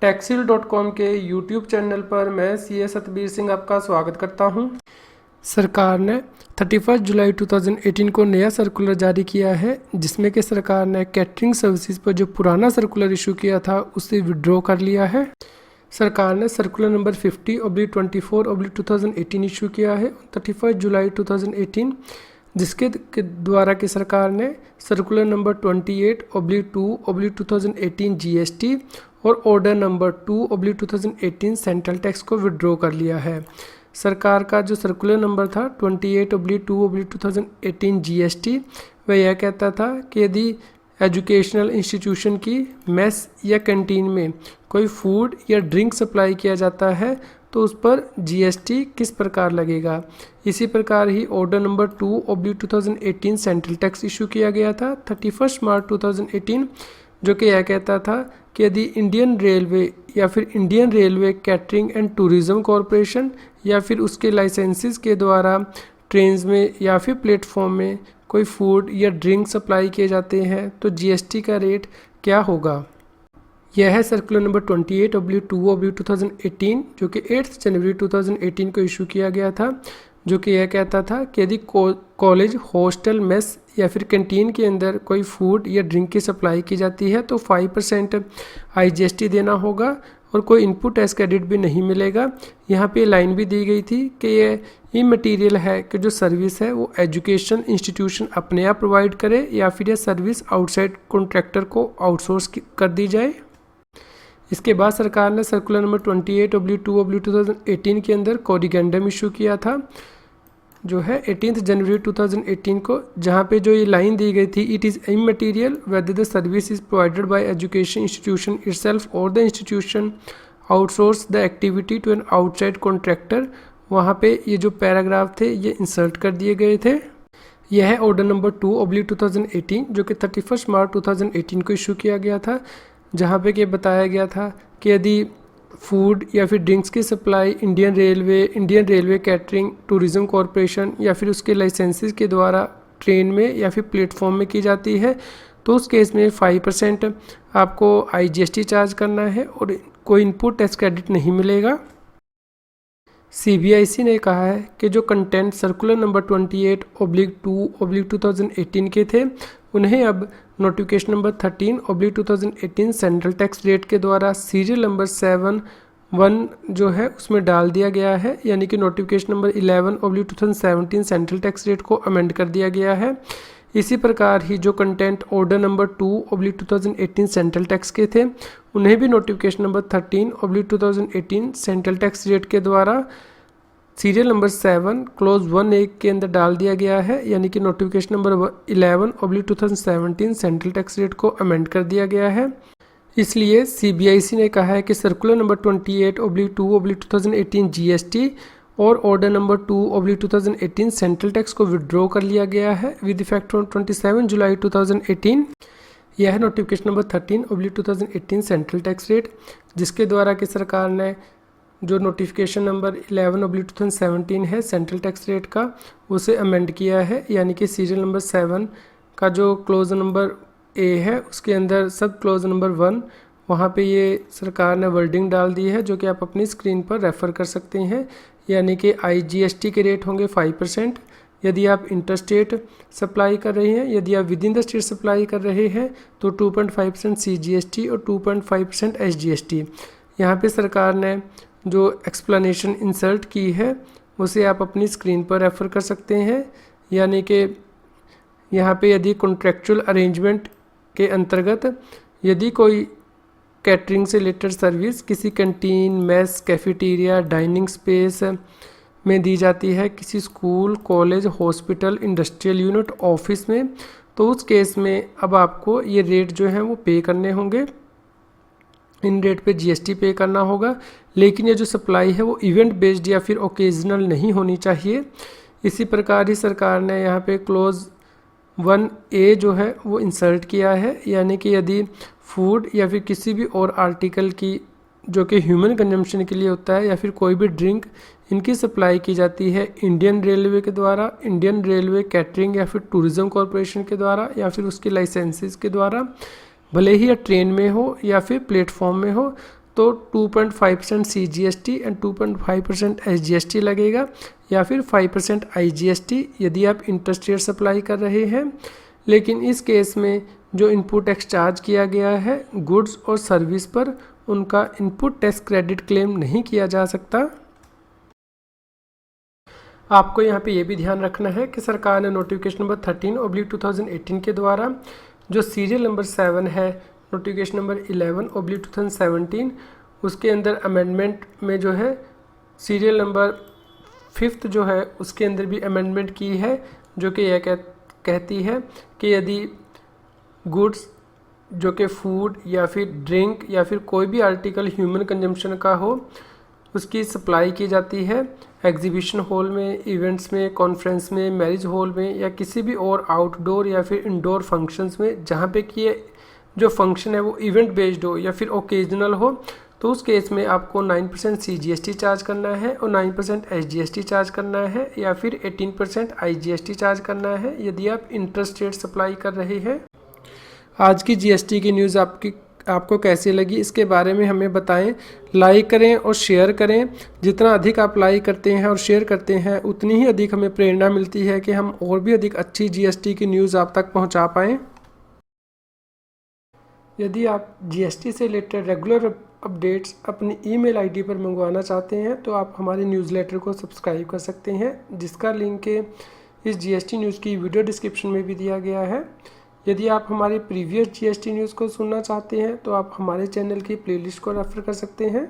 Taxil.com के YouTube channel पर मैं सी सतबीर सिंह आपका स्वागत करता हूं। सरकार ने 31 जुलाई 2018 को नया सर्कुलर जारी किया है, जिसमें कि सरकार ने कैटरिंग सर्विसेज पर जो पुराना सर्कुलर इशू किया था उसे विड्रॉ कर लिया है। सरकार ने सर्कुलर नंबर 50/24/2018 इशू किया है 31 जुलाई 2018, जिसके द्वारा कि सरकार ने सर्कुलर नंबर 28/2/2018 GST और ऑर्डर नंबर 2/2018 सेंट्रल टैक्स को विड्रॉ कर लिया है। सरकार का जो सर्कुलर नंबर था 28/2/2018 GST, वह यह कहता था कि यदि एजुकेशनल इंस्टीट्यूशन की मेस या कैंटीन में कोई फूड या ड्रिंक सप्लाई किया जाता है तो उस पर GST किस प्रकार लगेगा। इसी प्रकार ही order number 2/2018 central tax issue किया गया था 31 मार्च 2018, जो कि यह कहता था कि यदि इंडियन रेलवे या फिर Indian railway catering and tourism corporation या फिर उसके लाइसेंसेस के द्वारा ट्रेन्स में या फिर प्लेटफॉर्म में कोई फूड या ड्रिंक सप्लाई किए जाते हैं तो GST का रेट क्या होगा। यह है सर्कुलर नंबर 28/2/2018, जो कि 8 जनवरी 2018 को इशू किया गया था, जो कि यह कहता था कि यदि कॉलेज हॉस्टल मेस या फिर कैंटीन के अंदर कोई फूड या ड्रिंक की सप्लाई की जाती है तो 5% IGST देना होगा और कोई इनपुट टैक्स क्रेडिट भी नहीं मिलेगा। यहाँ पे लाइन भी दी गई थी कि ये इमटेरियल है कि जो सर्विस है वो एजुकेशन इंस्टीट्यूशन अपने आप प्रोवाइड करे या फिर यह सर्विस आउटसाइड कॉन्ट्रैक्टर को आउटसोर्स कर दी जाए। इसके बाद सरकार ने सर्कुलर नंबर 28/2/2018 के अंदर कोरिगेंडम इशू किया था, जो है 18 जनवरी 2018 को, जहाँ पे जो ये लाइन दी गई थी, it is immaterial whether the service is provided by education institution itself और the institution outsource the activity to an outside contractor. वहाँ पे ये जो पैराग्राफ थे ये इंसर्ट कर दिए गए थे। यह है ऑर्डर नंबर 2/2018, जो कि 31 मार्च 2018 को इशू किया गया था, जहाँ पे कि बताया गया था कि यदि फूड या फिर ड्रिंक्स की supply Indian railway catering tourism corporation या फिर उसके लाइसेंसेस के द्वारा ट्रेन में या फिर प्लेटफॉर्म में की जाती है तो उस केस में 5% आपको IGST चार्ज करना है और कोई इनपुट टैक्स क्रेडिट नहीं मिलेगा। CBIC ने कहा है कि जो कंटेंट सर्कुलर नंबर 28/2/2018 के थे उन्हें अब notification number 13/2018 central tax rate के द्वारा सीरियल नंबर 7(1) जो है उसमें डाल दिया गया है, यानी कि notification number 11/2017 central tax rate को अमेंड कर दिया गया है। इसी प्रकार ही जो content order number 2/2018 central tax के थे उन्हें भी notification number 13/2018 central tax rate के द्वारा सीरियल नंबर 7 क्लोज 1A के अंदर डाल दिया गया है, यानी कि notification number 11/2017 central tax rate को अमेंड कर दिया गया है। इसलिए CBIC ने कहा है कि सर्कुलर नंबर 28/2/2018 GST और ऑर्डर नंबर 2/2018 सेंट्रल टैक्स को विड्रॉ कर लिया गया है विद इफेक्ट फ्रॉम 27 जुलाई 2018। यह है notification number 13/2018 central tax rate, जिसके द्वारा कि सरकार ने जो नोटिफिकेशन नंबर 11/2017 है सेंट्रल टैक्स रेट का उसे अमेंड किया है, यानी कि सीरियल नंबर 7 का जो क्लोज नंबर A है उसके अंदर सब क्लोज नंबर 1 वहाँ पे ये सरकार ने वर्डिंग डाल दी है, जो कि आप अपनी स्क्रीन पर रेफ़र कर सकते हैं। यानी कि IGST के रेट होंगे 5% यदि आप इंटरस्टेट सप्लाई कर रहे हैं, यदि आप with in the state supply कर रहे हैं तो 2.5% CGST और 2.5% SGST। यहाँ पे सरकार ने जो एक्सप्लेनेशन इंसर्ट की है उसे आप अपनी स्क्रीन पर रेफ़र कर सकते हैं। यानी कि यहाँ पे यदि कॉन्ट्रैक्चुअल अरेंजमेंट के अंतर्गत यदि कोई कैटरिंग से रिलेटेड सर्विस किसी canteen mess cafeteria dining space में दी जाती है, किसी school college hospital industrial unit office में, तो उस केस में अब आपको ये रेट जो है वो पे करने होंगे। इन रेट पे GST पे करना होगा, लेकिन ये जो सप्लाई है वो इवेंट बेस्ड या फिर ओकेजनल नहीं होनी चाहिए। इसी प्रकार ही सरकार ने यहाँ पे क्लोज 1A जो है वो इंसर्ट किया है, यानी कि यदि फूड या फिर किसी भी और आर्टिकल की जो कि ह्यूमन कंजम्पशन के लिए होता है या फिर कोई भी ड्रिंक इनकी सप्लाई की जाती है इंडियन रेलवे के द्वारा, इंडियन रेलवे कैटरिंग या फिर टूरिज़्म कॉरपोरेशन के द्वारा या फिर उसके लाइसेंसेस के द्वारा, भले ही या ट्रेन में हो या फिर प्लेटफॉर्म में हो, तो 2.5% CGST एंड 2.5% SGST लगेगा, या फिर 5% IGST यदि आप इंटरस्टेट सप्लाई कर रहे हैं। लेकिन इस केस में जो इनपुट टैक्स चार्ज किया गया है गुड्स और सर्विस पर, उनका इनपुट टैक्स क्रेडिट क्लेम नहीं किया जा सकता। आपको यहाँ पे ये भी ध्यान रखना है कि सरकार ने नोटिफिकेशन नंबर 13/2018 के द्वारा जो सीरियल नंबर 7 है, नोटिफिकेशन नंबर 11/2017, उसके अंदर अमेंडमेंट में जो है सीरियल नंबर 5 जो है उसके अंदर भी अमेंडमेंट की है, जो कि यह कहती है कि यदि गुड्स जो कि फूड या फिर ड्रिंक या फिर कोई भी आर्टिकल ह्यूमन कंजम्पशन का हो, उसकी सप्लाई की जाती है एग्जीबिशन हॉल में, इवेंट्स में, कॉन्फ्रेंस में, मैरिज हॉल में या किसी भी और आउटडोर या फिर इंडोर फंक्शंस में, जहाँ पे कि ये जो फंक्शन है वो इवेंट बेस्ड हो या फिर ओकेजनल हो, तो उस केस में आपको 9% CGST चार्ज करना है और 9% SGST चार्ज करना है, या फिर 18% IGST चार्ज करना है यदि आप इंटरस्टेट सप्लाई कर रहे हैं। आज की GST की न्यूज़ आपको कैसी लगी, इसके बारे में हमें बताएं। लाइक करें और शेयर करें। जितना अधिक आप लाइक करते हैं और शेयर करते हैं, उतनी ही अधिक हमें प्रेरणा मिलती है कि हम और भी अधिक अच्छी GST की न्यूज़ आप तक पहुंचा पाएँ। यदि आप GST से रिलेटेड रेगुलर अपडेट्स अपनी ईमेल ID पर मंगवाना चाहते हैं तो आप हमारे न्यूज़लेटर को सब्सक्राइब कर सकते हैं, जिसका लिंक इस GST न्यूज़ की वीडियो डिस्क्रिप्शन में भी दिया गया है। यदि आप हमारी प्रीवियस GST न्यूज़ को सुनना चाहते हैं तो आप हमारे चैनल की प्लेलिस्ट को रेफर कर सकते हैं।